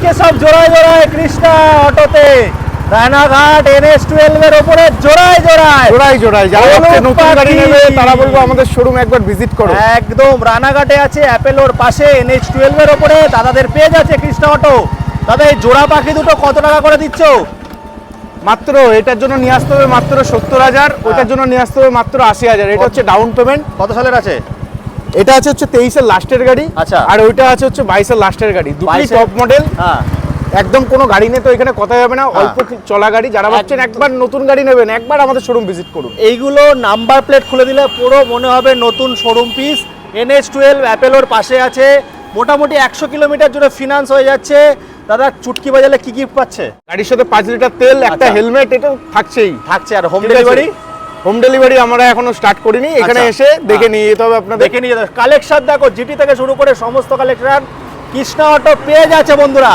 আজকে সব জোড়ায় জোড়ায় কৃষ্ণা অটোতে রানাঘাট NH12 এর উপরে জোড়ায় জোড়ায় যারা ভাবছে নতুন গাড়ি নেবে তারা বলবো আমাদের শোরুম একবার ভিজিট করো। একদম রানাঘাটে আছে অ্যাপেলোর পাশে NH12 এর উপরে দাদাদের পেজ আছে কৃষ্ণা অটো। দাদা এই জোড়া পাখি দুটো কত টাকা করে দিচ্ছ? মাত্র এটার জন্য নিয়ে আসতে হবে মাত্র 70,000, ওটার জন্য নিয়ে আসতে হবে মাত্র 80,000। এটা হচ্ছে ডাউন পেমেন্ট। কত সালের আছে? এটা আছে হচ্ছে 23 এর লাস্টের গাড়ি। আচ্ছা। আর ওইটা আছে হচ্ছে 22 এর লাস্টের গাড়ি, দুটোই 22 টপ মডেল। হ্যাঁ একদম কোনো গাড়ি নিয়ে তো এখানে কথা হবে না, অল্প চলা গাড়ি। যারা ভাবছেন একবার নতুন গাড়ি নেবেন একবার আমাদের শোরুম ভিজিট করুন। এইগুলো নাম্বার প্লেট খুলে দিলে পুরো মনে হবে নতুন শোরুম পিস। NH12 অ্যাপেলোর পাশে আছে, মোটামুটি 100 কিলোমিটার জুড়ে ফিনান্স হয়ে যাচ্ছে। দাদা চুটকি বাজালে কি গিফট পাচ্ছে? গাড়ির সাথে 5 লিটার তেল, একটা আচ্ছা। হেলমেট, এটা থাকছেই। থাকছে। আর হোম ঠিক আছে? ডেলিভারি? হোম ডেলিভারি আমরা এখনো স্টার্ট করিনি, এখানে আচ্ছা। এসে দেখে নিয়ে যেতে হবে আপনাদের। দেখে নিয়ে কালেকশন দেখো, জিটি থেকে শুরু করে সমস্ত কালেকশন কৃষ্ণা অটো পেয়ে যাচ্ছে বন্ধুরা।